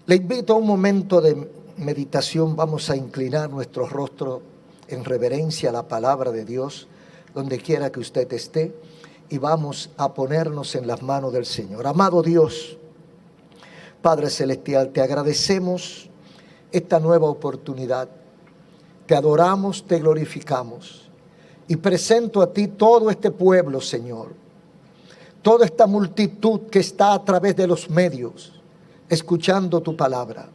Le invito a un momento de meditación. Vamos a inclinar nuestro rostro en reverencia a la palabra de Dios, donde quiera que usted esté, y vamos a ponernos en las manos del Señor. Amado Dios, Padre Celestial, te agradecemos esta nueva oportunidad. Te adoramos, te glorificamos y presento a ti todo este pueblo, Señor. Toda esta multitud que está a través de los medios escuchando tu palabra.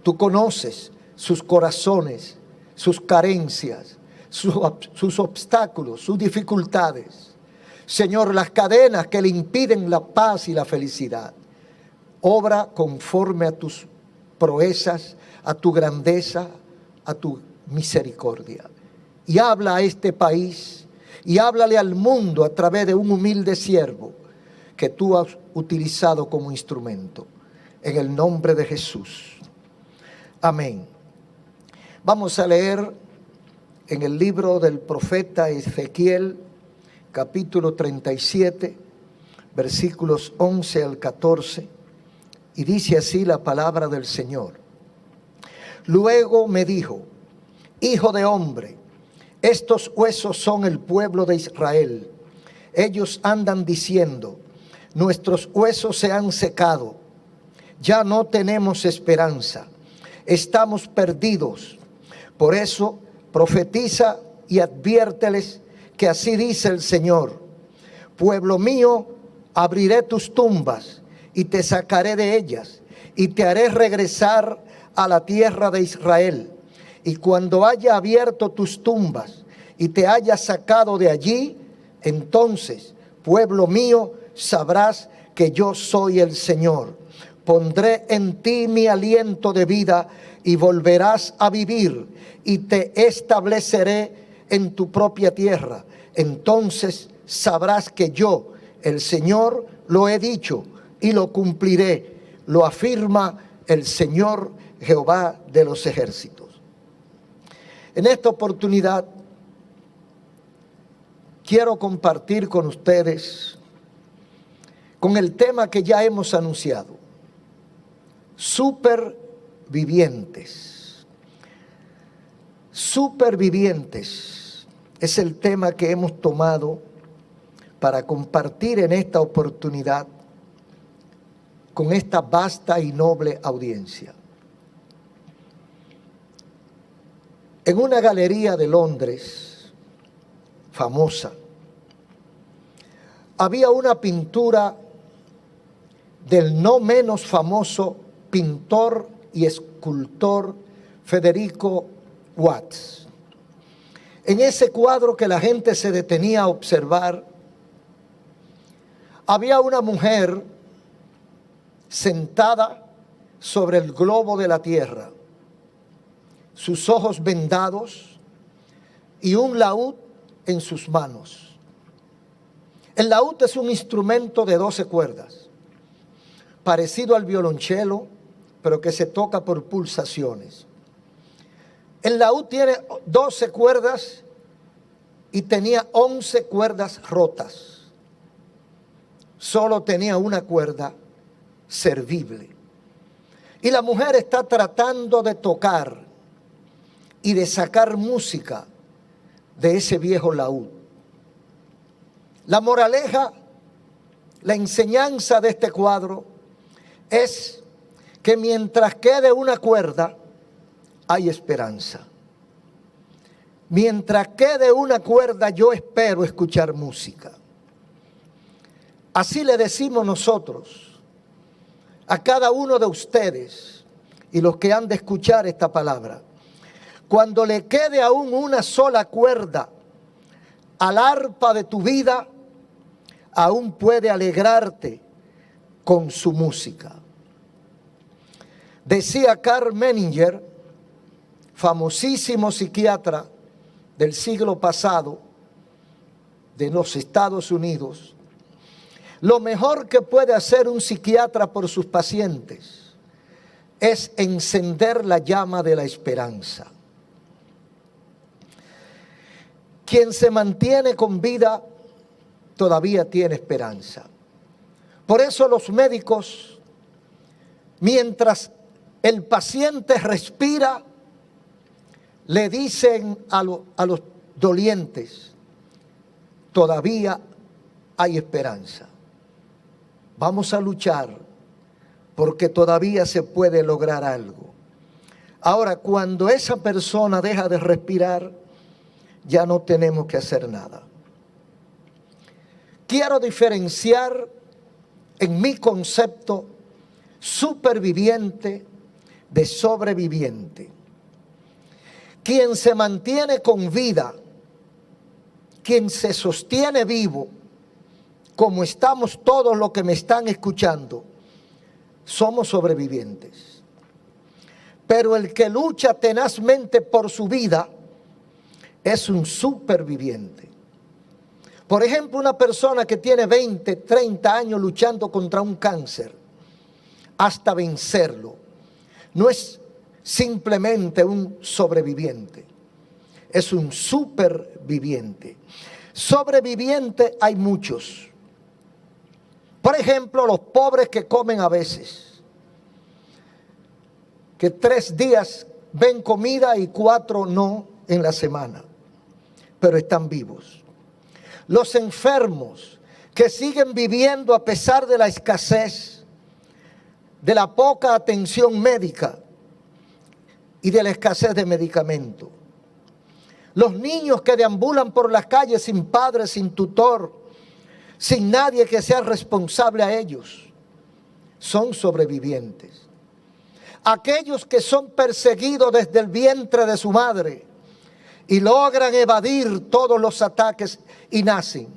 Tú conoces sus corazones, sus carencias, sus obstáculos, sus dificultades. Señor, las cadenas que le impiden la paz y la felicidad. Obra conforme a tus proezas, a tu grandeza, a tu misericordia. Y habla a este país y háblale al mundo a través de un humilde siervo que tú has utilizado como instrumento. En el nombre de Jesús. Amén. Vamos a leer en el libro del profeta Ezequiel, capítulo 37, versículos 11 al 14, y dice así la palabra del Señor. Luego me dijo: hijo de hombre, estos huesos son el pueblo de Israel. Ellos andan diciendo: nuestros huesos se han secado. Ya no tenemos esperanza, estamos perdidos. Por eso profetiza y adviérteles que así dice el Señor: pueblo mío, abriré tus tumbas y te sacaré de ellas y te haré regresar a la tierra de Israel. Y cuando haya abierto tus tumbas y te haya sacado de allí, entonces, pueblo mío, sabrás que yo soy el Señor. Pondré en ti mi aliento de vida y volverás a vivir y te estableceré en tu propia tierra. Entonces sabrás que yo, el Señor, lo he dicho y lo cumpliré. Lo afirma el Señor Jehová de los ejércitos. En esta oportunidad quiero compartir con ustedes con el tema que ya hemos anunciado. Supervivientes. Supervivientes es el tema que hemos tomado para compartir en esta oportunidad con esta vasta y noble audiencia. En una galería de Londres, famosa, había una pintura del no menos famoso pintor y escultor Federico Watts. En ese cuadro que la gente se detenía a observar, había una mujer sentada sobre el globo de la tierra, sus ojos vendados y un laúd en sus manos. El laúd es un instrumento de 12 cuerdas, parecido al violonchelo, pero que se toca por pulsaciones. El laúd tiene 12 cuerdas y tenía 11 cuerdas rotas. Solo tenía una cuerda servible. Y la mujer está tratando de tocar y de sacar música de ese viejo laúd. La moraleja, la enseñanza de este cuadro es que mientras quede una cuerda, hay esperanza. Mientras quede una cuerda, yo espero escuchar música. Así le decimos nosotros a cada uno de ustedes y los que han de escuchar esta palabra. Cuando le quede aún una sola cuerda al arpa de tu vida, aún puede alegrarte con su música. Decía Karl Menninger, famosísimo psiquiatra del siglo pasado de los Estados Unidos, lo mejor que puede hacer un psiquiatra por sus pacientes es encender la llama de la esperanza. Quien se mantiene con vida todavía tiene esperanza. Por eso los médicos, mientras el paciente respira, le dicen a los dolientes, todavía hay esperanza. Vamos a luchar porque todavía se puede lograr algo. Ahora, cuando esa persona deja de respirar, ya no tenemos que hacer nada. Quiero diferenciar en mi concepto superviviente de sobreviviente. Quien se mantiene con vida, quien se sostiene vivo, como estamos todos los que me están escuchando, somos sobrevivientes. Pero el que lucha tenazmente por su vida es un superviviente. Por ejemplo, una persona que tiene 20, 30 años luchando contra un cáncer hasta vencerlo, no es simplemente un sobreviviente, es un superviviente. Sobrevivientes hay muchos. Por ejemplo, los pobres que comen a veces, que 3 días ven comida y 4 no en la semana, pero están vivos. Los enfermos que siguen viviendo a pesar de la escasez, de la poca atención médica y de la escasez de medicamentos. Los niños que deambulan por las calles sin padre, sin tutor, sin nadie que sea responsable a ellos, son sobrevivientes. Aquellos que son perseguidos desde el vientre de su madre y logran evadir todos los ataques y nacen,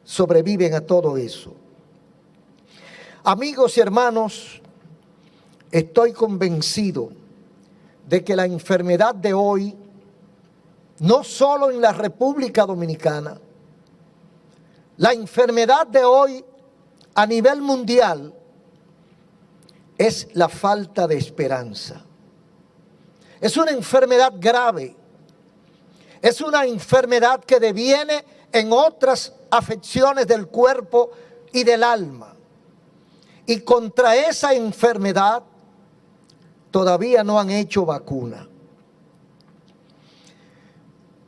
sobreviven a todo eso. Amigos y hermanos, estoy convencido de que la enfermedad de hoy, no solo en la República Dominicana, la enfermedad de hoy a nivel mundial es la falta de esperanza. Es una enfermedad grave. Es una enfermedad que deviene en otras afecciones del cuerpo y del alma. Y contra esa enfermedad todavía no han hecho vacuna.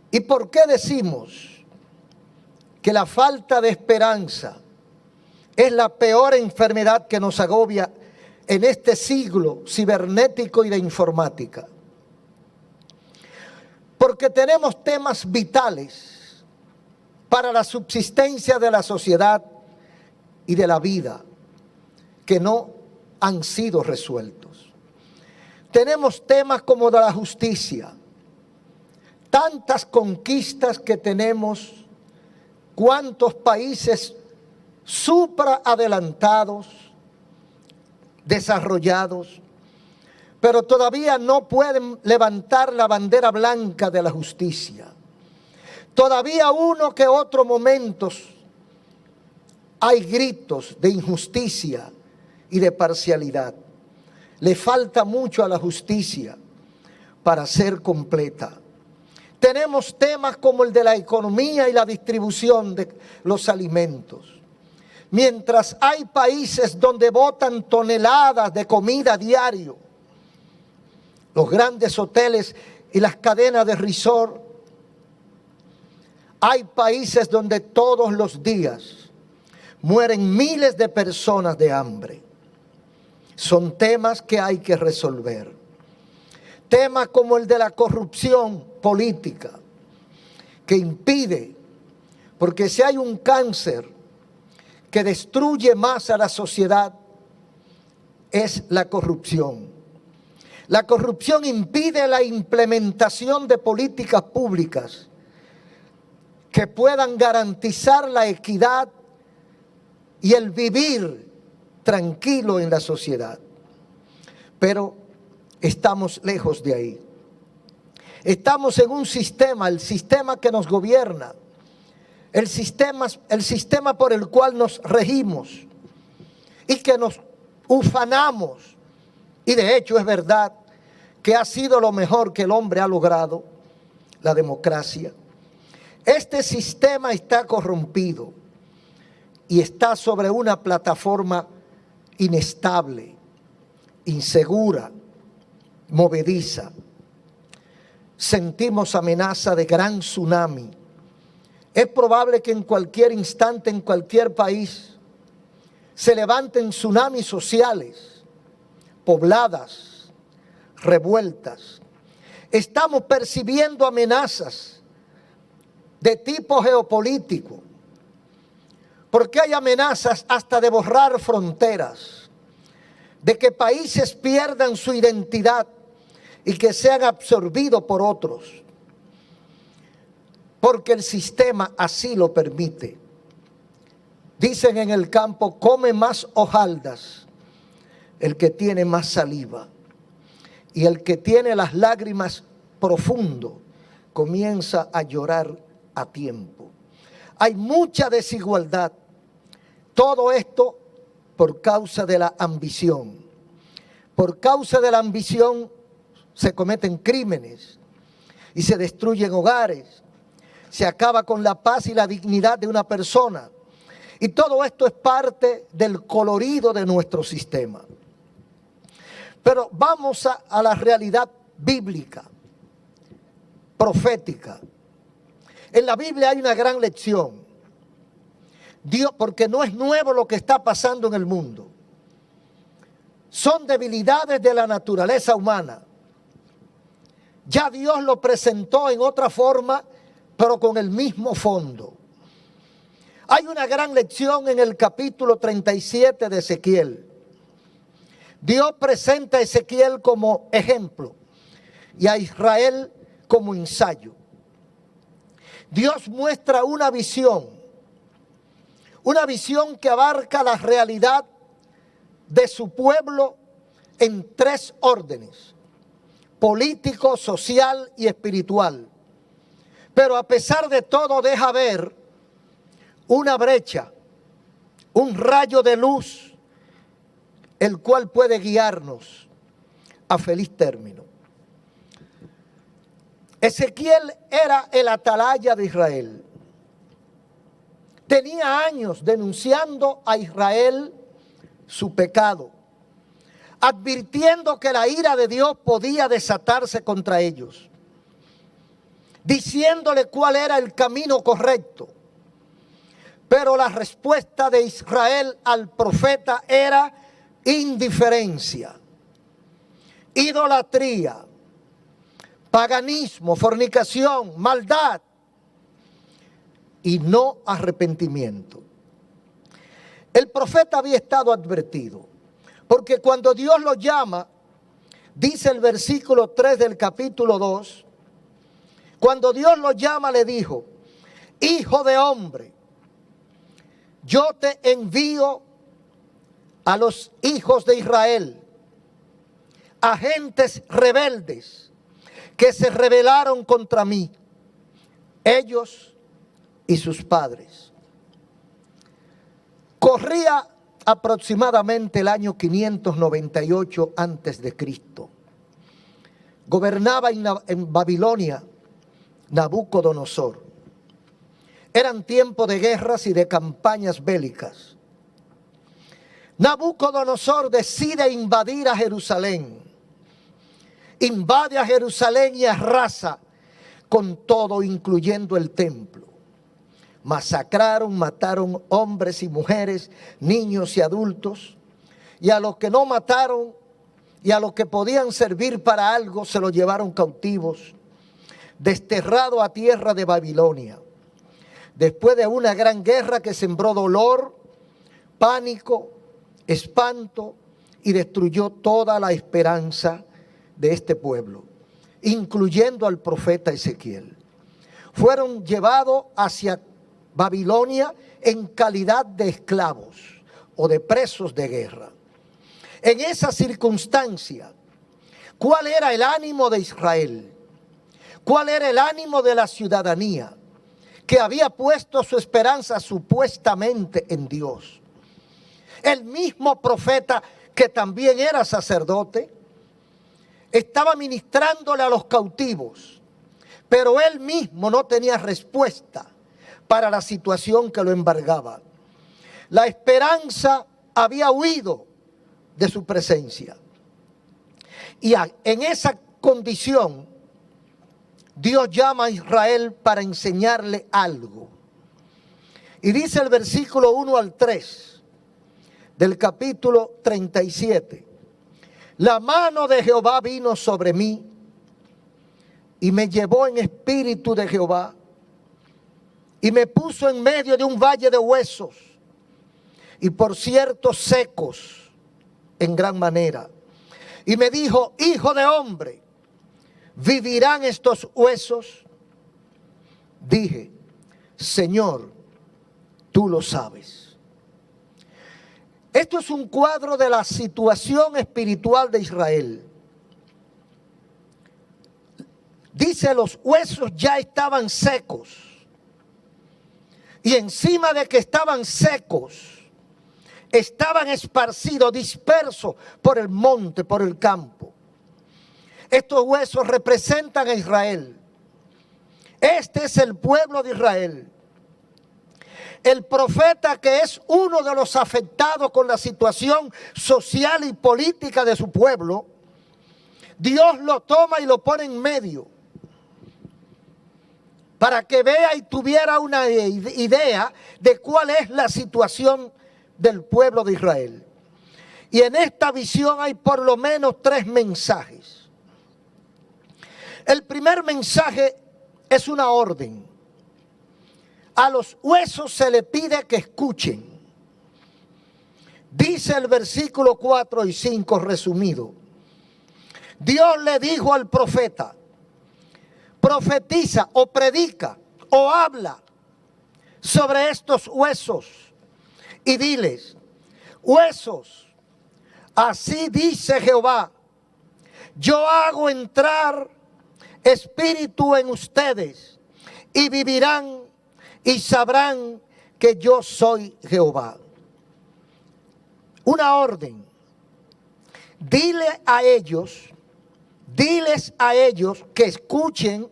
¿Y por qué decimos que la falta de esperanza es la peor enfermedad que nos agobia en este siglo cibernético y de informática? Porque tenemos temas vitales para la subsistencia de la sociedad y de la vida que no han sido resueltos. Tenemos temas como de la justicia, tantas conquistas que tenemos, cuántos países superadelantados, desarrollados, pero todavía no pueden levantar la bandera blanca de la justicia. Todavía uno que otro momentos hay gritos de injusticia y de parcialidad. Le falta mucho a la justicia para ser completa. Tenemos temas como el de la economía y la distribución de los alimentos. Mientras hay países donde botan toneladas de comida diario, los grandes hoteles y las cadenas de resort, hay países donde todos los días mueren miles de personas de hambre. Son temas que hay que resolver. Temas como el de la corrupción política, que impide, porque si hay un cáncer que destruye más a la sociedad, es la corrupción. La corrupción impide la implementación de políticas públicas que puedan garantizar la equidad y el vivir tranquilo en la sociedad. Pero estamos lejos de ahí. Estamos en un sistema, el sistema que nos gobierna, el sistema por el cual nos regimos y que nos ufanamos. Y de hecho es verdad que ha sido lo mejor que el hombre ha logrado, la democracia. Este sistema está corrompido y está sobre una plataforma inestable, insegura, movediza. Sentimos amenaza de gran tsunami. Es probable que en cualquier instante, en cualquier país, se levanten tsunamis sociales, pobladas, revueltas. Estamos percibiendo amenazas de tipo geopolítico, porque hay amenazas hasta de borrar fronteras, de que países pierdan su identidad y que sean absorbidos por otros, porque el sistema así lo permite. Dicen en el campo, come más hojaldas el que tiene más saliva, y el que tiene las lágrimas profundo comienza a llorar a tiempo. Hay mucha desigualdad. Todo esto por causa de la ambición. Por causa de la ambición se cometen crímenes y se destruyen hogares. Se acaba con la paz y la dignidad de una persona. Y todo esto es parte del colorido de nuestro sistema. Pero vamos a la realidad bíblica, profética. En la Biblia hay una gran lección. Dios, porque no es nuevo lo que está pasando en el mundo. Son debilidades de la naturaleza humana. Ya Dios lo presentó en otra forma, pero con el mismo fondo. Hay una gran lección en el capítulo 37 de Ezequiel. Dios presenta a Ezequiel como ejemplo y a Israel como ensayo. Dios muestra una visión que abarca la realidad de su pueblo en tres órdenes: político, social y espiritual. Pero a pesar de todo deja ver una brecha, un rayo de luz, el cual puede guiarnos a feliz término. Ezequiel era el atalaya de Israel. Tenía años denunciando a Israel su pecado, advirtiendo que la ira de Dios podía desatarse contra ellos, diciéndole cuál era el camino correcto. Pero la respuesta de Israel al profeta era indiferencia, idolatría, paganismo, fornicación, maldad y no arrepentimiento. El profeta había estado advertido, porque cuando Dios lo llama, dice el versículo 3 del capítulo 2, cuando Dios lo llama le dijo: hijo de hombre, yo te envío a los hijos de Israel, a gentes rebeldes que se rebelaron contra mí, ellos y sus padres. Corría aproximadamente el año 598 antes de Cristo. Gobernaba en Babilonia Nabucodonosor. Eran tiempos de guerras y de campañas bélicas. Nabucodonosor decide invadir a Jerusalén. Invade a Jerusalén y arrasa con todo, incluyendo el templo. Masacraron, mataron hombres y mujeres, niños y adultos. Y a los que no mataron y a los que podían servir para algo, se los llevaron cautivos, desterrados a tierra de Babilonia. Después de una gran guerra que sembró dolor, pánico, espanto y destruyó toda la esperanza de este pueblo, incluyendo al profeta Ezequiel. Fueron llevados hacia Babilonia en calidad de esclavos o de presos de guerra. En esa circunstancia, ¿cuál era el ánimo de Israel? ¿Cuál era el ánimo de la ciudadanía que había puesto su esperanza supuestamente en Dios? El mismo profeta, que también era sacerdote, estaba ministrándole a los cautivos, pero él mismo no tenía respuesta para la situación que lo embargaba. La esperanza había huido de su presencia. Y en esa condición, Dios llama a Israel para enseñarle algo. Y dice el versículo 1 al 3 del capítulo 37. La mano de Jehová vino sobre mí y me llevó en espíritu de Jehová y me puso en medio de un valle de huesos y por cierto secos en gran manera. Y me dijo: hijo de hombre, ¿vivirán estos huesos? Dije: Señor, tú lo sabes. Esto es un cuadro de la situación espiritual de Israel. Dice: los huesos ya estaban secos. Y encima de que estaban secos, estaban esparcidos, dispersos por el monte, por el campo. Estos huesos representan a Israel. Este es el pueblo de Israel. El profeta, que es uno de los afectados con la situación social y política de su pueblo, Dios lo toma y lo pone en medio para que vea y tuviera una idea de cuál es la situación del pueblo de Israel. Y en esta visión hay por lo menos 3 mensajes. El primer mensaje es una orden. A los huesos se le pide que escuchen. Dice el versículo 4 y 5 resumido. Dios le dijo al profeta: profetiza o predica o habla sobre estos huesos y diles: huesos, así dice Jehová, yo hago entrar espíritu en ustedes y vivirán y sabrán que yo soy Jehová. Una orden. Diles a ellos que escuchen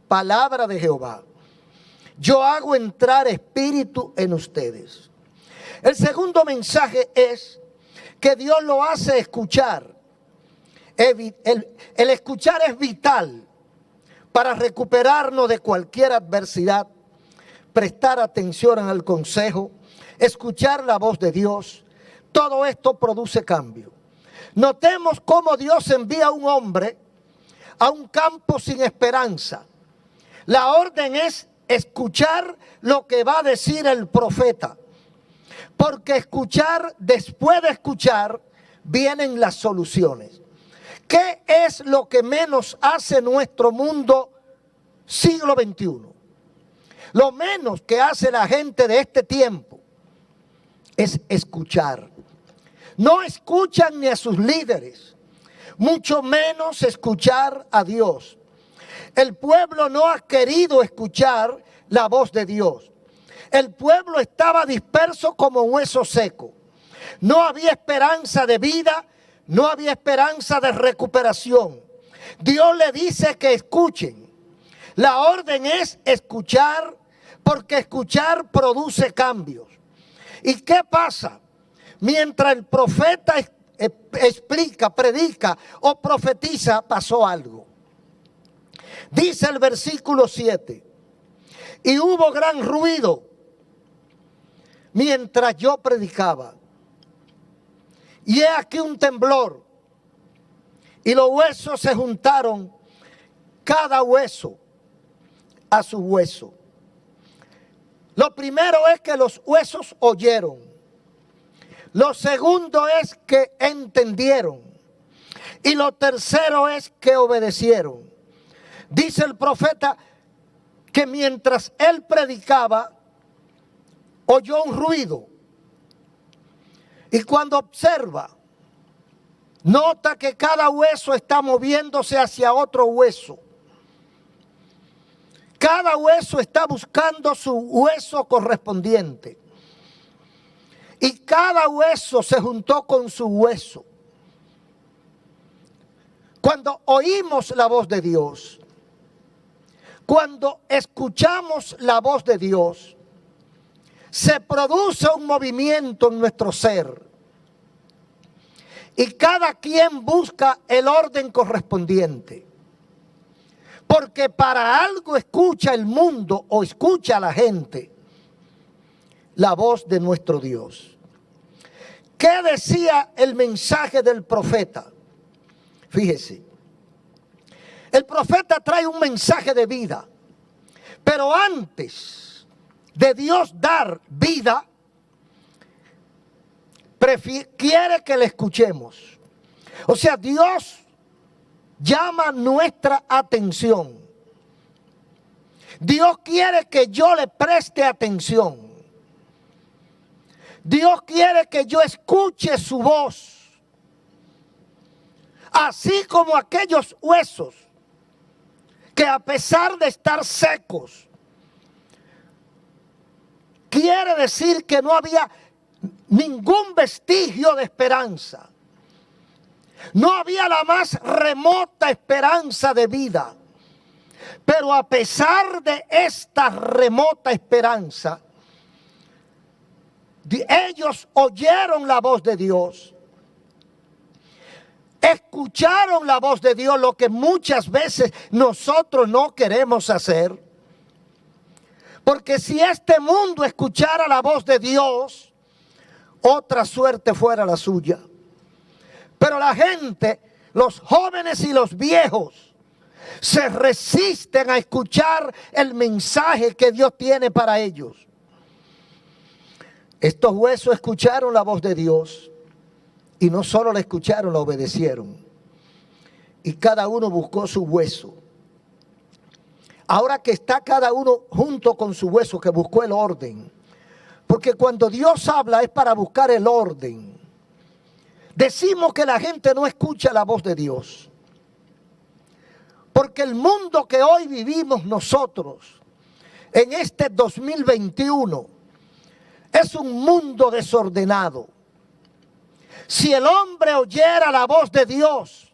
palabra de Jehová. Yo hago entrar espíritu en ustedes. El segundo mensaje es que Dios lo hace escuchar. El escuchar es vital para recuperarnos de cualquier adversidad, prestar atención al consejo, escuchar la voz de Dios. Todo esto produce cambio. Notemos cómo Dios envía a un hombre a un campo sin esperanza. La orden es escuchar lo que va a decir el profeta, porque después de escuchar, vienen las soluciones. ¿Qué es lo que menos hace nuestro mundo siglo XXI? Lo menos que hace la gente de este tiempo es escuchar. No escuchan ni a sus líderes, mucho menos escuchar a Dios. El pueblo no ha querido escuchar la voz de Dios. El pueblo estaba disperso como hueso seco. No había esperanza de vida, no había esperanza de recuperación. Dios le dice que escuchen. La orden es escuchar, porque escuchar produce cambios. ¿Y qué pasa? Mientras el profeta explica, predica o profetiza, pasó algo. Dice el versículo 7: y hubo gran ruido mientras yo predicaba. Y he aquí un temblor, y los huesos se juntaron, cada hueso a su hueso. Lo primero es que los huesos oyeron. Lo segundo es que entendieron. Y lo tercero es que obedecieron. Dice el profeta que mientras él predicaba, oyó un ruido. Y cuando observa, nota que cada hueso está moviéndose hacia otro hueso. Cada hueso está buscando su hueso correspondiente. Y cada hueso se juntó con su hueso. Cuando oímos la voz de Dios, cuando escuchamos la voz de Dios, se produce un movimiento en nuestro ser. y cada quien busca el orden correspondiente. Porque para algo escucha el mundo o escucha la gente la voz de nuestro Dios. ¿Qué decía el mensaje del profeta? Fíjese, el profeta trae un mensaje de vida, pero antes de Dios dar vida, quiere que le escuchemos. O sea, Dios llama nuestra atención. Dios quiere que yo le preste atención. Dios quiere que yo escuche su voz. Así como aquellos huesos que a pesar de estar secos, quiere decir que no había ningún vestigio de esperanza. No había la más remota esperanza de vida. Pero a pesar de esta remota esperanza, ellos oyeron la voz de Dios. Escucharon la voz de Dios, lo que muchas veces nosotros no queremos hacer. Porque si este mundo escuchara la voz de Dios, otra suerte fuera la suya. Pero la gente, los jóvenes y los viejos, se resisten a escuchar el mensaje que Dios tiene para ellos. Estos huesos escucharon la voz de Dios y no solo la escucharon, la obedecieron. Y cada uno buscó su hueso. Ahora que está cada uno junto con su hueso, que buscó el orden. Porque cuando Dios habla es para buscar el orden. Decimos que la gente no escucha la voz de Dios. Porque el mundo que hoy vivimos nosotros, en este 2021, es un mundo desordenado. Si el hombre oyera la voz de Dios,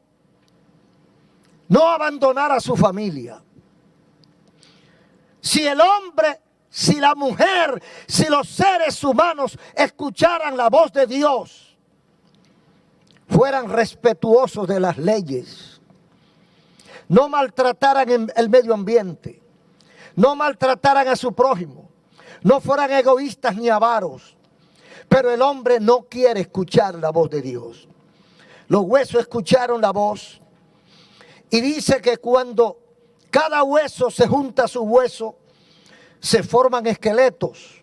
no abandonara a su familia. Si el hombre, si la mujer, si los seres humanos escucharan la voz de Dios, fueran respetuosos de las leyes, no maltrataran el medio ambiente, no maltrataran a su prójimo, no fueran egoístas ni avaros. Pero el hombre no quiere escuchar la voz de Dios. Los huesos escucharon la voz y dice que cuando cada hueso se junta a su hueso, se forman esqueletos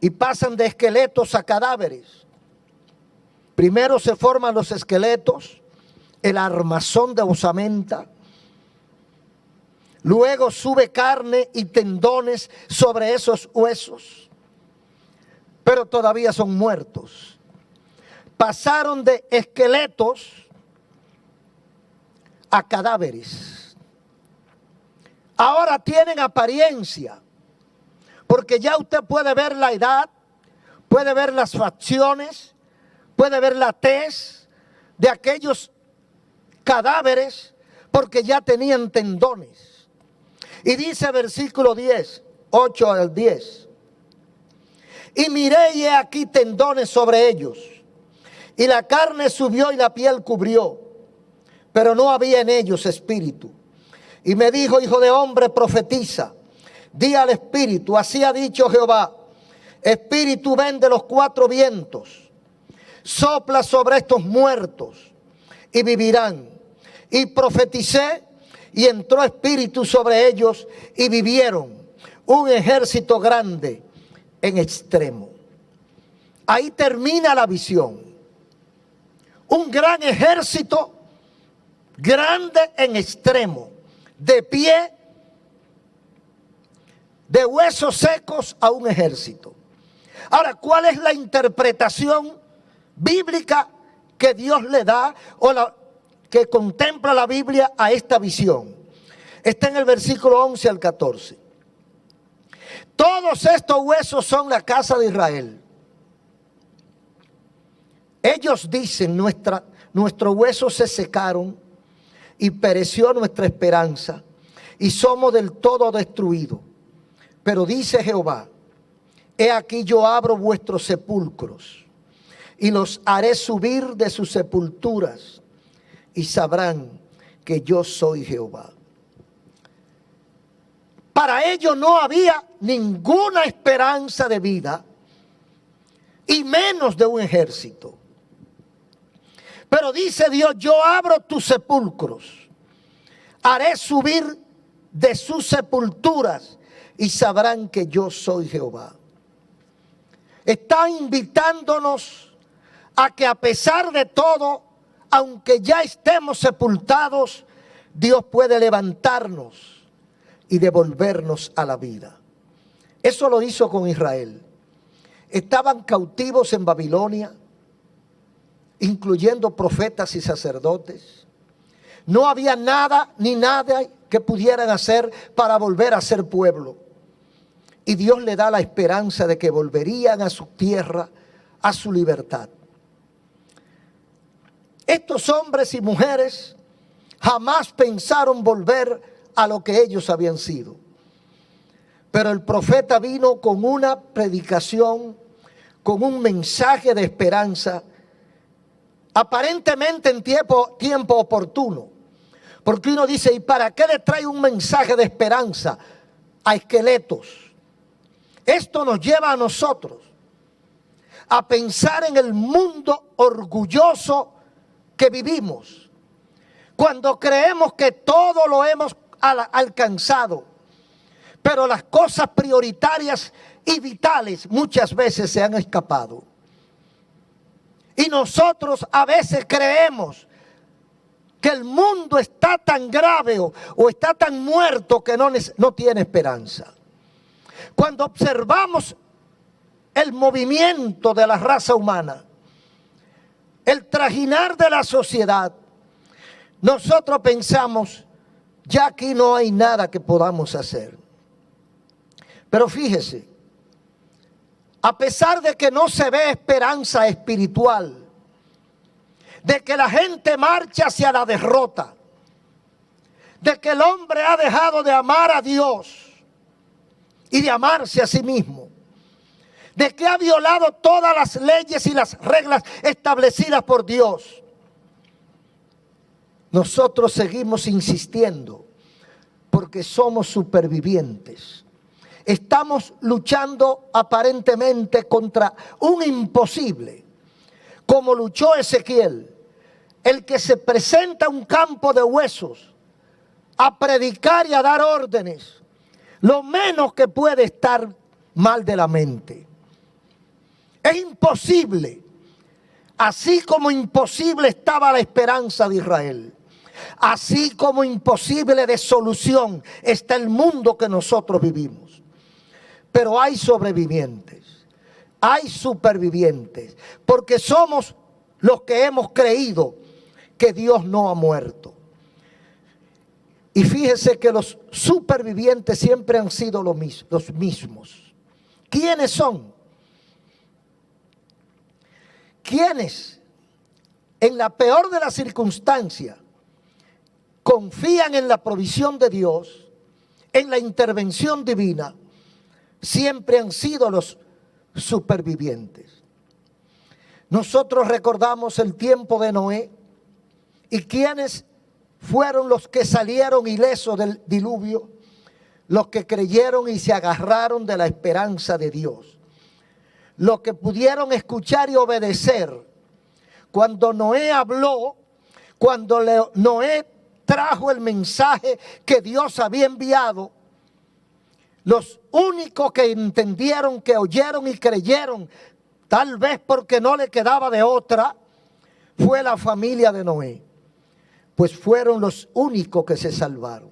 y pasan de esqueletos a cadáveres. Primero se forman los esqueletos, el armazón de osamenta. Luego sube carne y tendones sobre esos huesos, pero todavía son muertos. Pasaron de esqueletos a cadáveres. Ahora tienen apariencia, porque ya usted puede ver la edad, puede ver las facciones, puede ver la tez de aquellos cadáveres, porque ya tenían tendones. Y dice versículo 10, 8 al 10. Y miré y he aquí tendones sobre ellos. Y la carne subió y la piel cubrió. Pero no había en ellos espíritu. Y me dijo, hijo de hombre, profetiza. Di al espíritu, así ha dicho Jehová. Espíritu, ven de los cuatro vientos. Sopla sobre estos muertos y vivirán. Y profeticé. Y entró espíritu sobre ellos y vivieron, un ejército grande en extremo. Ahí termina la visión. Un gran ejército grande en extremo, de pie, de huesos secos a un ejército. Ahora, ¿cuál es la interpretación bíblica que Dios le da o que contempla la Biblia a esta visión? Está en el versículo 11 al 14. Todos estos huesos son la casa de Israel. Ellos dicen, nuestros huesos se secaron y pereció nuestra esperanza y somos del todo destruidos. Pero dice Jehová, he aquí yo abro vuestros sepulcros y los haré subir de sus sepulturas y sabrán que yo soy Jehová. Para ellos no había ninguna esperanza de vida y menos de un ejército. Pero dice Dios, yo abro tus sepulcros, haré subir de sus sepulturas y sabrán que yo soy Jehová. Está invitándonos a que a pesar de todo, aunque ya estemos sepultados, Dios puede levantarnos y devolvernos a la vida. Eso lo hizo con Israel. Estaban cautivos en Babilonia, incluyendo profetas y sacerdotes. No había nada ni nada que pudieran hacer para volver a ser pueblo. Y Dios le da la esperanza de que volverían a su tierra, a su libertad. Estos hombres y mujeres jamás pensaron volver a lo que ellos habían sido. Pero el profeta vino con una predicación, con un mensaje de esperanza, aparentemente en tiempo oportuno. Porque uno dice, ¿y para qué le trae un mensaje de esperanza a esqueletos? Esto nos lleva a nosotros a pensar en el mundo orgulloso que vivimos, cuando creemos que todo lo hemos alcanzado, pero las cosas prioritarias y vitales muchas veces se han escapado. Y nosotros a veces creemos que el mundo está tan grave o está tan muerto que no tiene esperanza. Cuando observamos el movimiento de la raza humana, el trajinar de la sociedad, nosotros pensamos, ya aquí no hay nada que podamos hacer. Pero fíjese, a pesar de que no se ve esperanza espiritual, de que la gente marcha hacia la derrota, de que el hombre ha dejado de amar a Dios y de amarse a sí mismo, de que ha violado todas las leyes y las reglas establecidas por Dios, nosotros seguimos insistiendo porque somos supervivientes. Estamos luchando aparentemente contra un imposible, como luchó Ezequiel, el que se presenta a un campo de huesos a predicar y a dar órdenes, lo menos que puede estar mal de la mente. Es imposible, así como imposible estaba la esperanza de Israel, así como imposible de solución está el mundo que nosotros vivimos. Pero hay sobrevivientes, hay supervivientes, porque somos los que hemos creído que Dios no ha muerto. Y fíjese que los supervivientes siempre han sido los mismos. ¿Quiénes son? ¿Quiénes en la peor de las circunstancias confían en la provisión de Dios, en la intervención divina? Siempre han sido los supervivientes. Nosotros recordamos el tiempo de Noé y quiénes fueron los que salieron ilesos del diluvio, los que creyeron y se agarraron de la esperanza de Dios, los que pudieron escuchar y obedecer cuando Noé habló, cuando Noé trajo el mensaje que Dios había enviado. Los únicos que entendieron, que oyeron y creyeron, tal vez porque no le quedaba de otra, fue la familia de Noé. Pues fueron los únicos que se salvaron.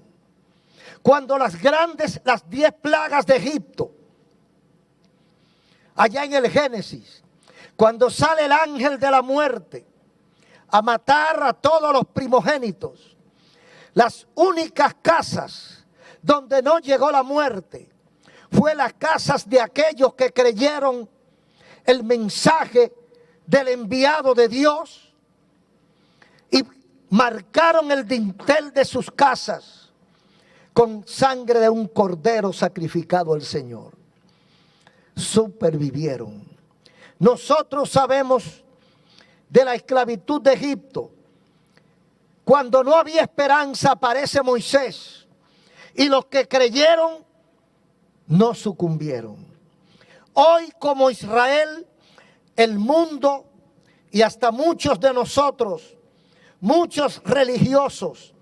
Cuando las 10 plagas de Egipto, allá en el Génesis, cuando sale el ángel de la muerte a matar a todos los primogénitos, las únicas casas donde no llegó la muerte fue las casas de aquellos que creyeron el mensaje del enviado de Dios y marcaron el dintel de sus casas con sangre de un cordero sacrificado al Señor. Supervivieron. Nosotros sabemos de la esclavitud de Egipto, cuando no había esperanza, aparece Moisés. Y los que creyeron no sucumbieron. Hoy, como Israel, el mundo y hasta muchos de nosotros, muchos religiosos,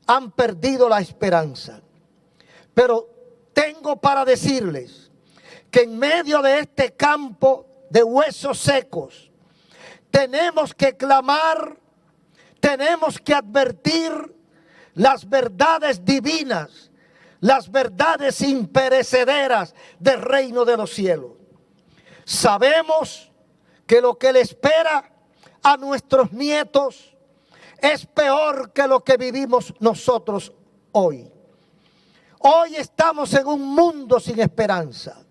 han perdido la esperanza. Pero tengo para decirles que en medio de este campo de huesos secos, tenemos que clamar, tenemos que advertir las verdades divinas, las verdades imperecederas del reino de los cielos. Sabemos que lo que le espera a nuestros nietos es peor que lo que vivimos nosotros hoy. Hoy estamos en un mundo sin esperanza.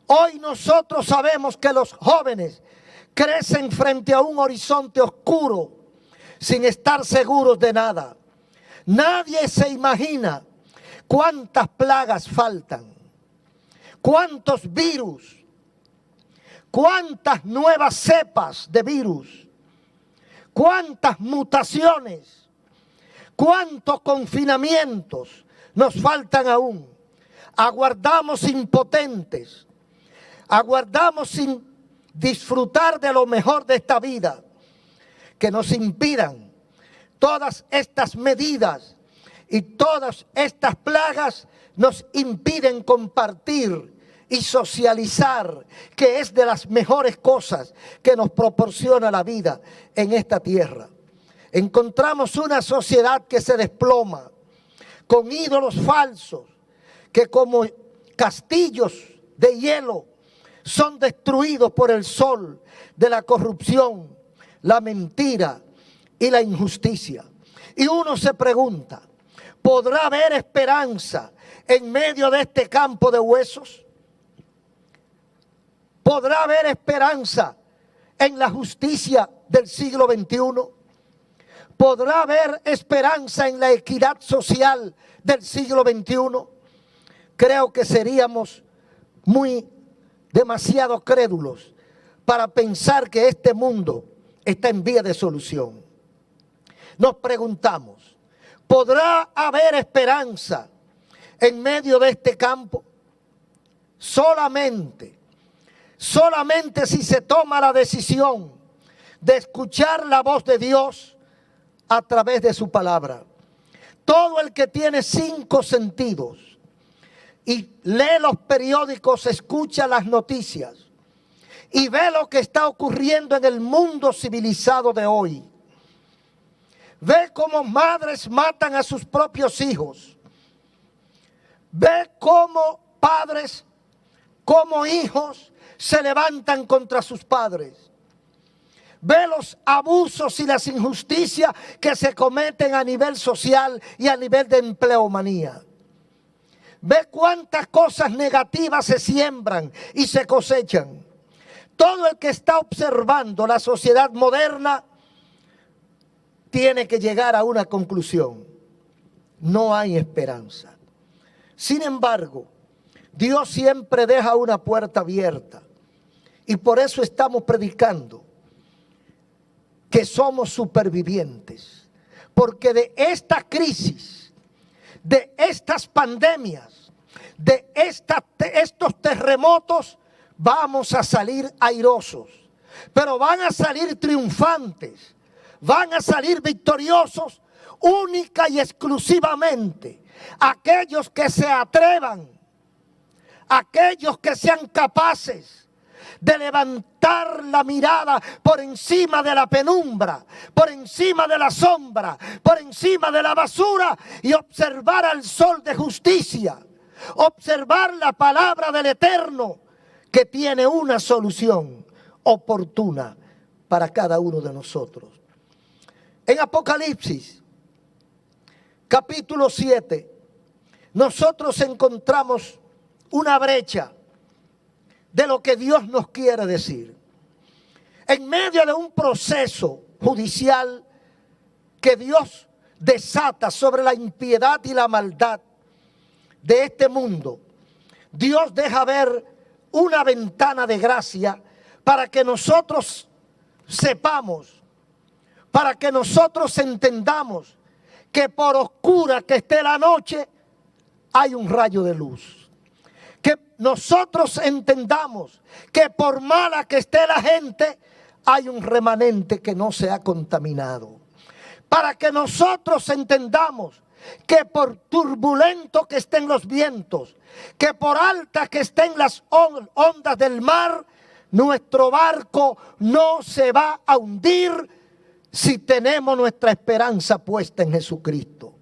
Hoy nosotros sabemos que los jóvenes crecen frente a un horizonte oscuro sin estar seguros de nada. Nadie se imagina cuántas plagas faltan, cuántos virus, cuántas nuevas cepas de virus, cuántas mutaciones, cuántos confinamientos nos faltan aún. Aguardamos impotentes, aguardamos sin disfrutar de lo mejor de esta vida, que nos impidan todas estas medidas y todas estas plagas nos impiden compartir y socializar, que es de las mejores cosas que nos proporciona la vida en esta tierra. Encontramos una sociedad que se desploma, con ídolos falsos, que como castillos de hielo son destruidos por el sol de la corrupción, la mentira y la injusticia. Y uno se pregunta, ¿podrá haber esperanza en medio de este campo de huesos? ¿Podrá haber esperanza en la justicia del siglo XXI? ¿Podrá haber esperanza en la equidad social del siglo XXI? Creo que seríamos demasiado crédulos para pensar que este mundo está en vía de solución. Nos preguntamos, ¿podrá haber esperanza en medio de este campo? Solamente si se toma la decisión de escuchar la voz de Dios a través de su palabra. Todo el que tiene 5 sentidos y lee los periódicos, escucha las noticias y ve lo que está ocurriendo en el mundo civilizado de hoy, ve cómo madres matan a sus propios hijos, ve cómo padres, cómo hijos se levantan contra sus padres, ve los abusos y las injusticias que se cometen a nivel social y a nivel de empleomanía. Ve cuántas cosas negativas se siembran y se cosechan. Todo el que está observando la sociedad moderna tiene que llegar a una conclusión: no hay esperanza. Sin embargo, Dios siempre deja una puerta abierta, y por eso estamos predicando que somos supervivientes, porque de esta crisis, de estas pandemias, de estos terremotos, vamos a salir airosos, pero van a salir triunfantes, van a salir victoriosos única y exclusivamente aquellos que se atrevan, aquellos que sean capaces de levantar la mirada por encima de la penumbra, por encima de la sombra, por encima de la basura, y observar al sol de justicia, observar la palabra del Eterno, que tiene una solución oportuna para cada uno de nosotros. En Apocalipsis, capítulo 7, nosotros encontramos una brecha de lo que Dios nos quiere decir. En medio de un proceso judicial que Dios desata sobre la impiedad y la maldad de este mundo, Dios deja ver una ventana de gracia para que nosotros sepamos, para que nosotros entendamos que por oscura que esté la noche, hay un rayo de luz. Que nosotros entendamos que por mala que esté la gente, hay un remanente que no se ha contaminado. Para que nosotros entendamos que por turbulento que estén los vientos, que por altas que estén las ondas del mar, nuestro barco no se va a hundir si tenemos nuestra esperanza puesta en Jesucristo.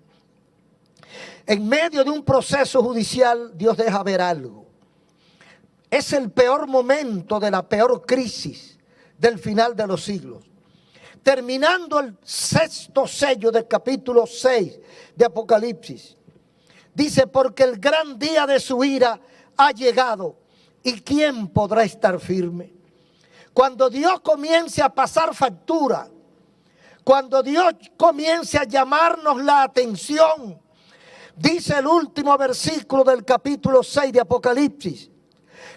En medio de un proceso judicial, Dios deja ver algo. Es el peor momento de la peor crisis del final de los siglos. Terminando el 6º sello del capítulo 6 de Apocalipsis, dice: porque el gran día de su ira ha llegado, ¿y quién podrá estar firme? Cuando Dios comience a pasar factura, cuando Dios comience a llamarnos la atención, dice el último versículo del capítulo 6 de Apocalipsis,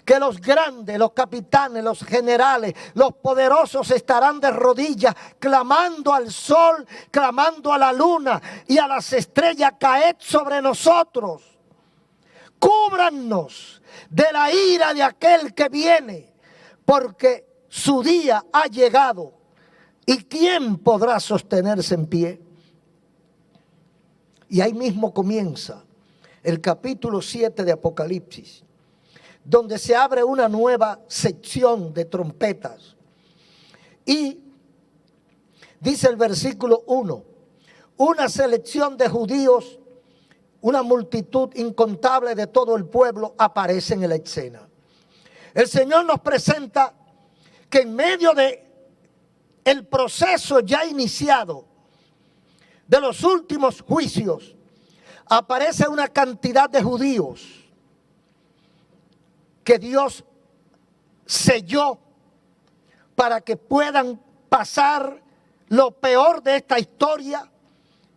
que los grandes, los capitanes, los generales, los poderosos estarán de rodillas clamando al sol, clamando a la luna y a las estrellas: caed sobre nosotros, cúbrannos de la ira de aquel que viene, porque su día ha llegado. ¿Y quién podrá sostenerse en pie? Y ahí mismo comienza el capítulo 7 de Apocalipsis, donde se abre una nueva sección de trompetas. Y dice el versículo 1, una selección de judíos, una multitud incontable de todo el pueblo aparece en la escena. El Señor nos presenta que en medio de el proceso ya iniciado de los últimos juicios, aparece una cantidad de judíos que Dios selló para que puedan pasar lo peor de esta historia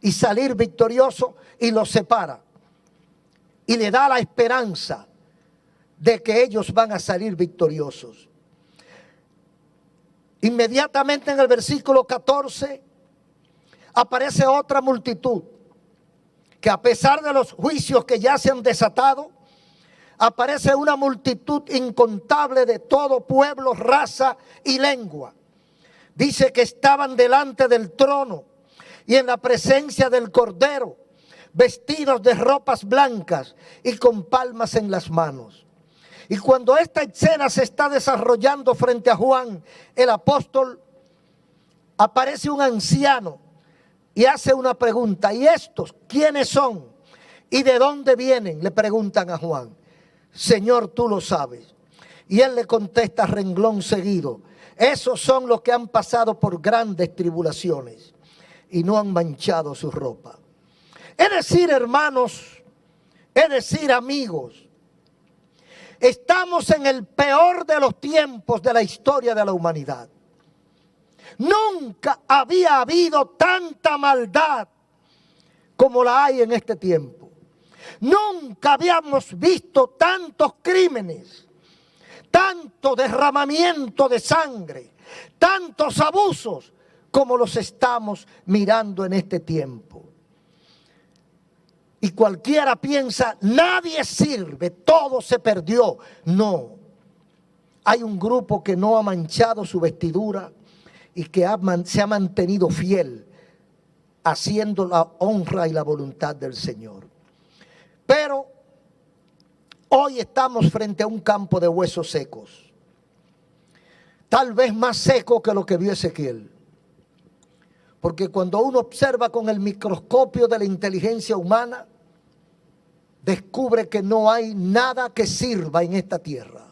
y salir victorioso, y los separa y le da la esperanza de que ellos van a salir victoriosos. Inmediatamente en el versículo 14 aparece otra multitud que, a pesar de los juicios que ya se han desatado, aparece una multitud incontable de todo pueblo, raza y lengua. Dice que estaban delante del trono y en la presencia del Cordero, vestidos de ropas blancas y con palmas en las manos. Y cuando esta escena se está desarrollando frente a Juan, el apóstol, aparece un anciano y hace una pregunta: ¿y estos quiénes son? ¿Y de dónde vienen? Le preguntan a Juan. Señor, tú lo sabes. Y él le contesta renglón seguido: esos son los que han pasado por grandes tribulaciones y no han manchado su ropa. Es decir, hermanos, es decir, amigos, estamos en el peor de los tiempos de la historia de la humanidad. Nunca había habido tanta maldad como la hay en este tiempo. Nunca habíamos visto tantos crímenes, tanto derramamiento de sangre, tantos abusos como los estamos mirando en este tiempo. Y cualquiera piensa: nadie sirve, todo se perdió. No, hay un grupo que no ha manchado su vestidura y que se ha mantenido fiel, haciendo la honra y la voluntad del Señor. Pero hoy estamos frente a un campo de huesos secos, tal vez más seco que lo que vio Ezequiel. Porque cuando uno observa con el microscopio de la inteligencia humana, descubre que no hay nada que sirva en esta tierra.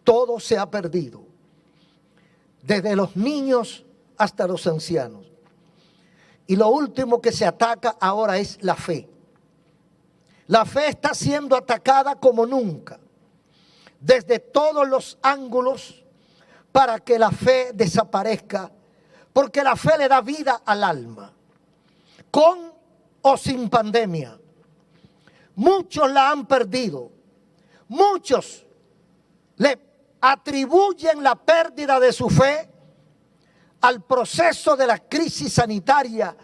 Todo se ha perdido, desde los niños hasta los ancianos. Y lo último que se ataca ahora es la fe. La fe está siendo atacada como nunca, desde todos los ángulos, para que la fe desaparezca, porque la fe le da vida al alma, con o sin pandemia. Muchos la han perdido, muchos le atribuyen la pérdida de su fe al proceso de la crisis sanitaria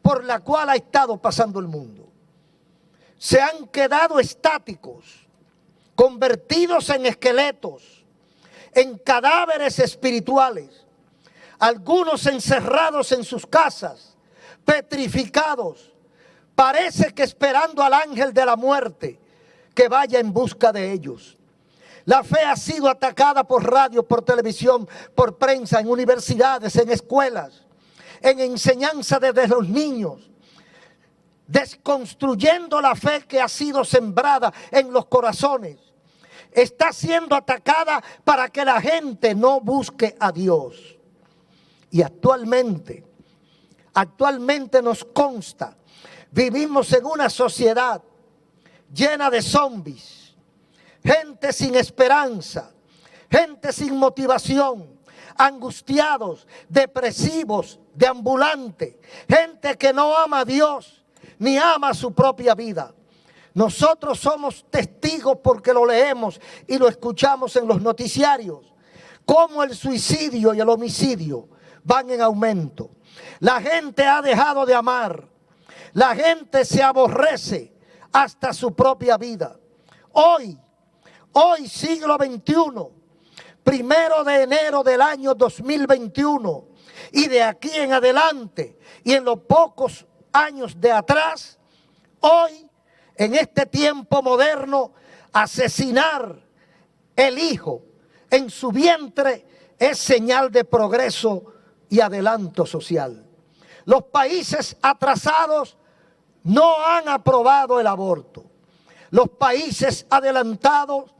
por la cual ha estado pasando el mundo. Se han quedado estáticos, convertidos en esqueletos, en cadáveres espirituales, algunos encerrados en sus casas, petrificados, parece que esperando al ángel de la muerte que vaya en busca de ellos. La fe ha sido atacada por radio, por televisión, por prensa, en universidades, en escuelas, en enseñanza desde los niños, desconstruyendo la fe que ha sido sembrada en los corazones. Está siendo atacada para que la gente no busque a Dios. Y actualmente nos consta, vivimos en una sociedad llena de zombies, gente sin esperanza, gente sin motivación, angustiados, depresivos, deambulantes, gente que no ama a Dios ni ama su propia vida. Nosotros somos testigos porque lo leemos y lo escuchamos en los noticiarios, cómo el suicidio y el homicidio van en aumento. La gente ha dejado de amar, la gente se aborrece hasta su propia vida. Hoy siglo XXI, 1 de enero del año 2021, y de aquí en adelante, y en los pocos años de atrás, hoy, en este tiempo moderno, asesinar el hijo en su vientre es señal de progreso y adelanto social. Los países atrasados no han aprobado el aborto. Los países adelantados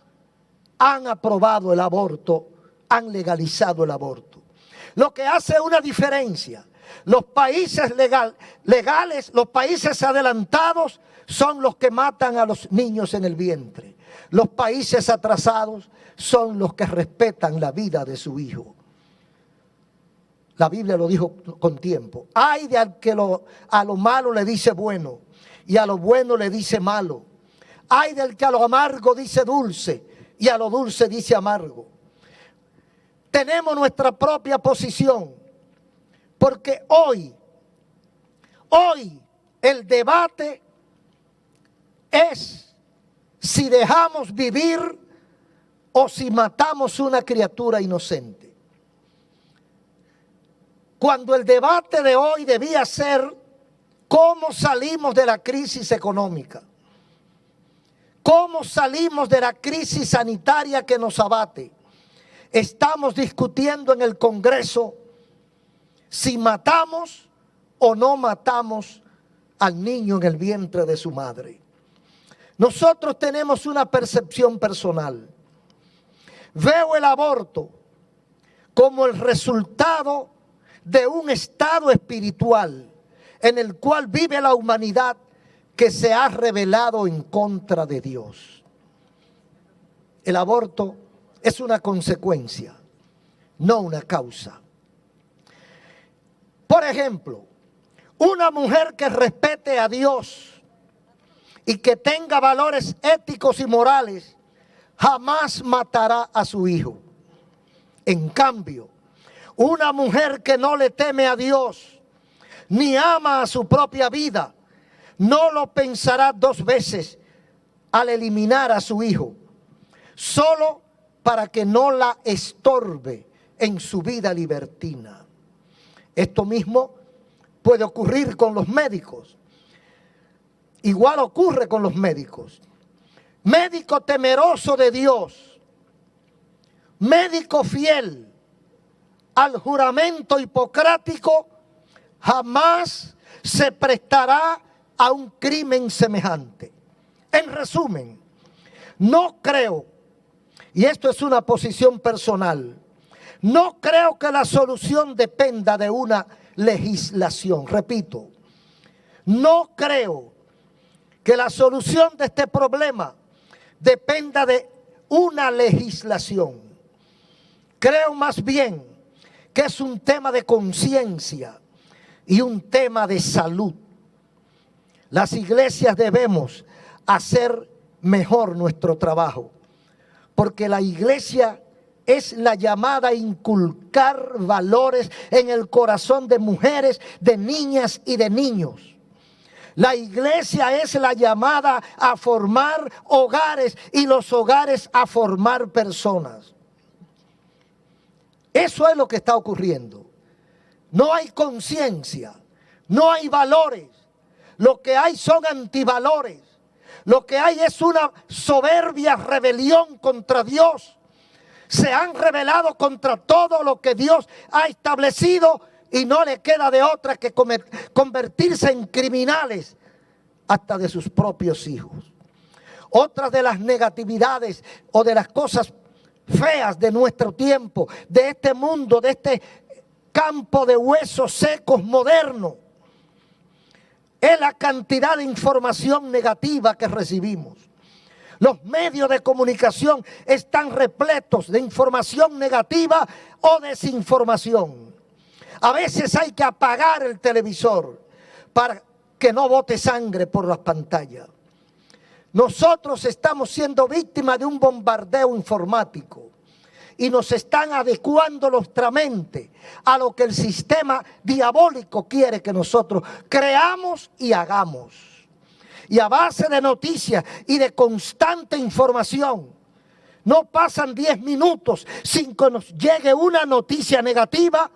han aprobado el aborto, han legalizado el aborto. Lo que hace una diferencia, los países legales, los países adelantados son los que matan a los niños en el vientre. Los países atrasados son los que respetan la vida de su hijo. La Biblia lo dijo con tiempo. Ay de al que a lo malo le dice bueno y a lo bueno le dice malo. Ay del que a lo amargo dice dulce y a lo dulce dice amargo. Tenemos nuestra propia posición, porque hoy el debate es si dejamos vivir o si matamos una criatura inocente. Cuando el debate de hoy debía ser cómo salimos de la crisis económica, cómo salimos de la crisis sanitaria que nos abate. Estamos discutiendo en el Congreso si matamos o no matamos al niño en el vientre de su madre. Nosotros tenemos una percepción personal. Veo el aborto como el resultado de un estado espiritual en el cual vive la humanidad que se ha rebelado en contra de Dios. El aborto es una consecuencia, no una causa. Por ejemplo, una mujer que respete a Dios y que tenga valores éticos y morales, jamás matará a su hijo. En cambio, una mujer que no le teme a Dios, ni ama a su propia vida, no lo pensará dos veces al eliminar a su hijo, solo para que no la estorbe en su vida libertina. Esto mismo puede ocurrir con los médicos. Igual ocurre con los médicos. Médico temeroso de Dios, médico fiel al juramento hipocrático, jamás se prestará a un crimen semejante. En resumen, no creo, y esto es una posición personal, no creo que la solución dependa de una legislación. Repito, no creo que la solución de este problema dependa de una legislación. Creo más bien que es un tema de conciencia y un tema de salud. Las iglesias debemos hacer mejor nuestro trabajo, porque la iglesia es la llamada a inculcar valores en el corazón de mujeres, de niñas y de niños. La iglesia es la llamada a formar hogares y los hogares a formar personas. Eso es lo que está ocurriendo. No hay conciencia, no hay valores. Lo que hay son antivalores. Lo que hay es una soberbia rebelión contra Dios. Se han rebelado contra todo lo que Dios ha establecido y no le queda de otra que convertirse en criminales hasta de sus propios hijos. Otra de las negatividades o de las cosas feas de nuestro tiempo, de este mundo, de este campo de huesos secos moderno, es la cantidad de información negativa que recibimos. Los medios de comunicación están repletos de información negativa o desinformación. A veces hay que apagar el televisor para que no bote sangre por las pantallas. Nosotros estamos siendo víctimas de un bombardeo informático y nos están adecuando nuestra mente a lo que el sistema diabólico quiere que nosotros creamos y hagamos. Y a base de noticias y de constante información, no pasan 10 minutos sin que nos llegue una noticia negativa,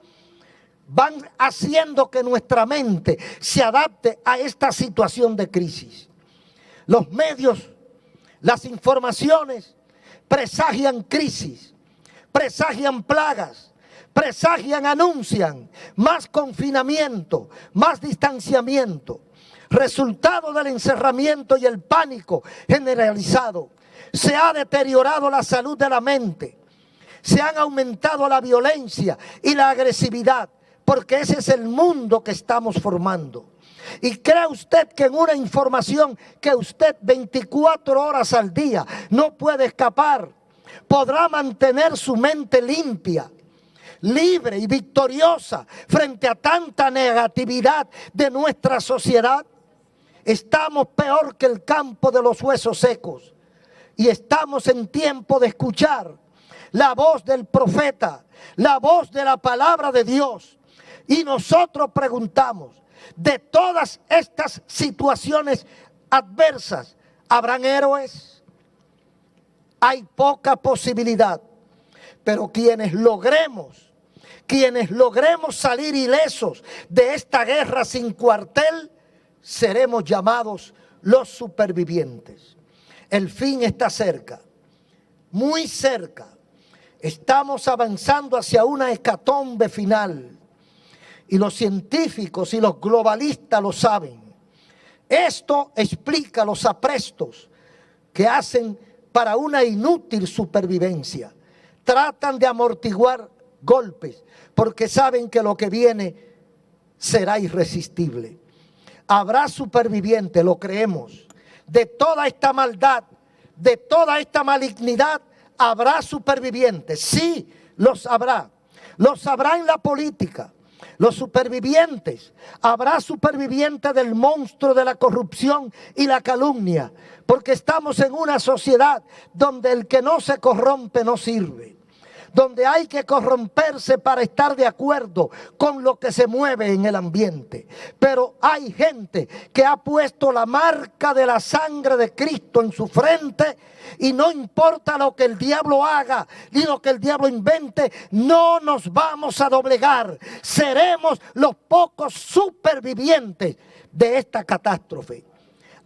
van haciendo que nuestra mente se adapte a esta situación de crisis. Los medios, las informaciones presagian crisis, presagian plagas, presagian, anuncian más confinamiento, más distanciamiento. Resultado del encerramiento y el pánico generalizado. Se ha deteriorado la salud de la mente. Se han aumentado la violencia y la agresividad, porque ese es el mundo que estamos formando. Y crea usted que en una información que usted 24 horas al día no puede escapar, podrá mantener su mente limpia, libre y victoriosa frente a tanta negatividad de nuestra sociedad. Estamos peor que el campo de los huesos secos y estamos en tiempo de escuchar la voz del profeta, la voz de la palabra de Dios. Y nosotros preguntamos, de todas estas situaciones adversas, ¿habrán héroes? Hay poca posibilidad, pero quienes logremos salir ilesos de esta guerra sin cuartel, seremos llamados los supervivientes. El fin está cerca, muy cerca. Estamos avanzando hacia una hecatombe final. Y los científicos y los globalistas lo saben. Esto explica los aprestos que hacen para una inútil supervivencia. Tratan de amortiguar golpes porque saben que lo que viene será irresistible. Habrá supervivientes, lo creemos. De toda esta maldad, de toda esta malignidad, habrá supervivientes. Sí, los habrá. Los habrá en la política. Los supervivientes, habrá supervivientes del monstruo de la corrupción y la calumnia, porque estamos en una sociedad donde el que no se corrompe no sirve, donde hay que corromperse para estar de acuerdo con lo que se mueve en el ambiente. Pero hay gente que ha puesto la marca de la sangre de Cristo en su frente y no importa lo que el diablo haga ni lo que el diablo invente, no nos vamos a doblegar. Seremos los pocos supervivientes de esta catástrofe.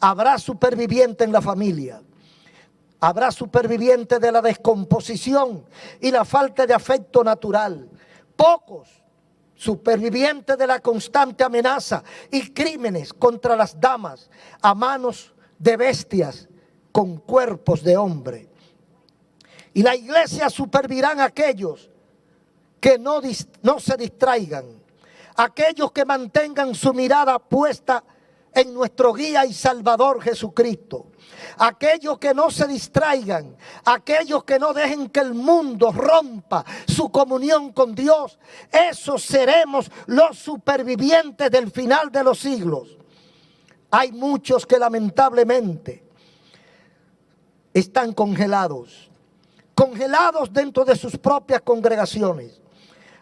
Habrá supervivientes en la familia. Habrá supervivientes de la descomposición y la falta de afecto natural. Pocos supervivientes de la constante amenaza y crímenes contra las damas a manos de bestias con cuerpos de hombre. Y la iglesia supervivirán aquellos que no se distraigan, aquellos que mantengan su mirada puesta en nuestro guía y salvador Jesucristo. Aquellos que no se distraigan, aquellos que no dejen que el mundo rompa su comunión con Dios, esos seremos los supervivientes del final de los siglos. Hay muchos que lamentablemente están congelados congelados dentro de sus propias congregaciones,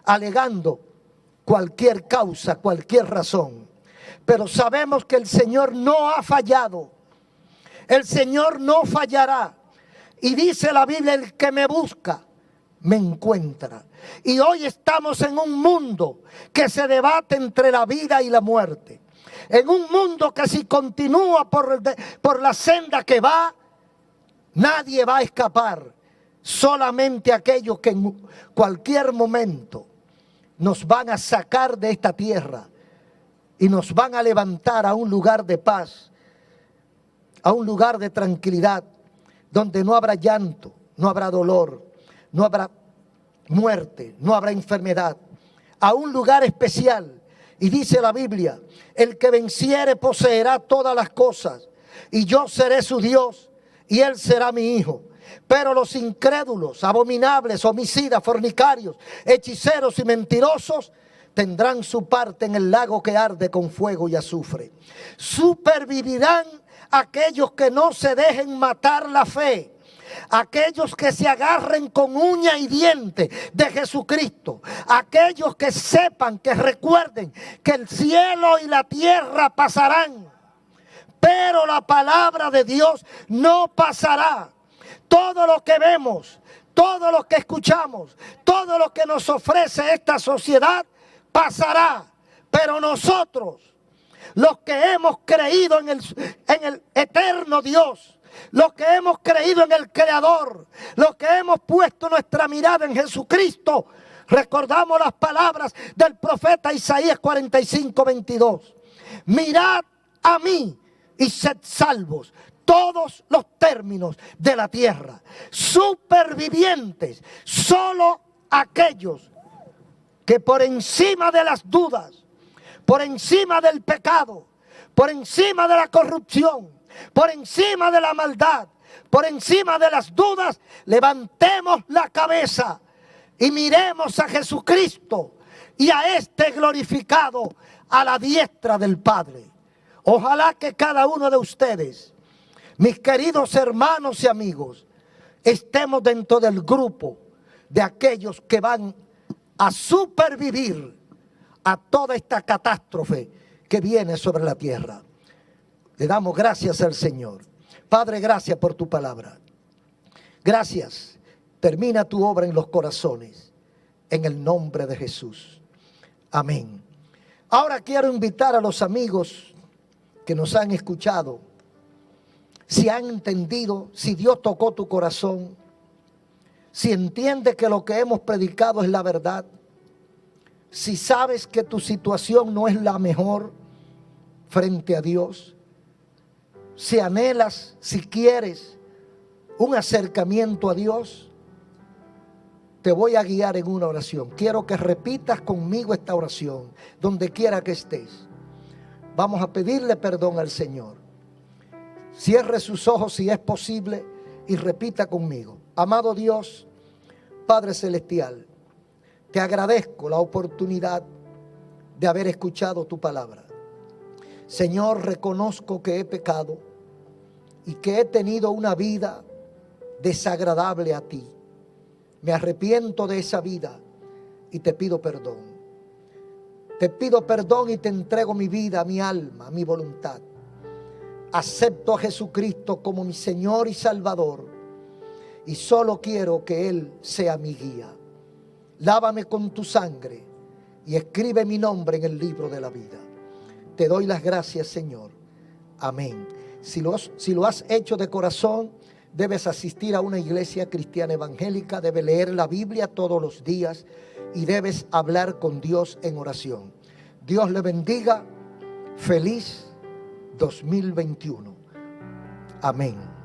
alegando cualquier causa, cualquier razón. Pero sabemos que el Señor no ha fallado. El Señor no fallará. Y dice la Biblia, el que me busca, me encuentra. Y hoy estamos en un mundo que se debate entre la vida y la muerte. En un mundo que si continúa por la senda que va, nadie va a escapar. Solamente aquellos que en cualquier momento nos van a sacar de esta tierra y nos van a levantar a un lugar de paz, a un lugar de tranquilidad, donde no habrá llanto, no habrá dolor, no habrá muerte, no habrá enfermedad, a un lugar especial. Y dice la Biblia, el que venciere poseerá todas las cosas, y yo seré su Dios, y él será mi hijo. Pero los incrédulos, abominables, homicidas, fornicarios, hechiceros y mentirosos tendrán su parte en el lago que arde con fuego y azufre. Supervivirán aquellos que no se dejen matar la fe, aquellos que se agarren con uña y diente de Jesucristo, aquellos que sepan, que recuerden que el cielo y la tierra pasarán, pero la palabra de Dios no pasará. Todo lo que vemos, todo lo que escuchamos, todo lo que nos ofrece esta sociedad pasará, pero nosotros, los que hemos creído en el eterno Dios, los que hemos creído en el Creador, los que hemos puesto nuestra mirada en Jesucristo, recordamos las palabras del profeta Isaías 45:22. Mirad a mí y sed salvos todos los términos de la tierra. Supervivientes, solo aquellos que por encima de las dudas, por encima del pecado, por encima de la corrupción, por encima de la maldad, por encima de las dudas, levantemos la cabeza y miremos a Jesucristo y a este glorificado a la diestra del Padre. Ojalá que cada uno de ustedes, mis queridos hermanos y amigos, estemos dentro del grupo de aquellos que van a supervivir a toda esta catástrofe que viene sobre la tierra. Le damos gracias al Señor. Padre, gracias por tu palabra. Gracias. Termina tu obra en los corazones, en el nombre de Jesús. Amén. Ahora quiero invitar a los amigos que nos han escuchado, si han entendido, si Dios tocó tu corazón, si entiendes que lo que hemos predicado es la verdad, si sabes que tu situación no es la mejor frente a Dios, si anhelas, si quieres un acercamiento a Dios, te voy a guiar en una oración. Quiero que repitas conmigo esta oración, donde quiera que estés. Vamos a pedirle perdón al Señor. Cierre sus ojos si es posible y repita conmigo. Amado Dios, Padre Celestial, te agradezco la oportunidad de haber escuchado tu palabra. Señor, reconozco que he pecado y que he tenido una vida desagradable a ti. Me arrepiento de esa vida y te pido perdón. Te pido perdón y te entrego mi vida, mi alma, mi voluntad. Acepto a Jesucristo como mi Señor y Salvador y solo quiero que Él sea mi guía. Lávame con tu sangre y escribe mi nombre en el libro de la vida. Te doy las gracias, Señor. Amén. Si lo has hecho de corazón, debes asistir a una iglesia cristiana evangélica, debes leer la Biblia todos los días y debes hablar con Dios en oración. Dios le bendiga. Feliz 2021. Amén.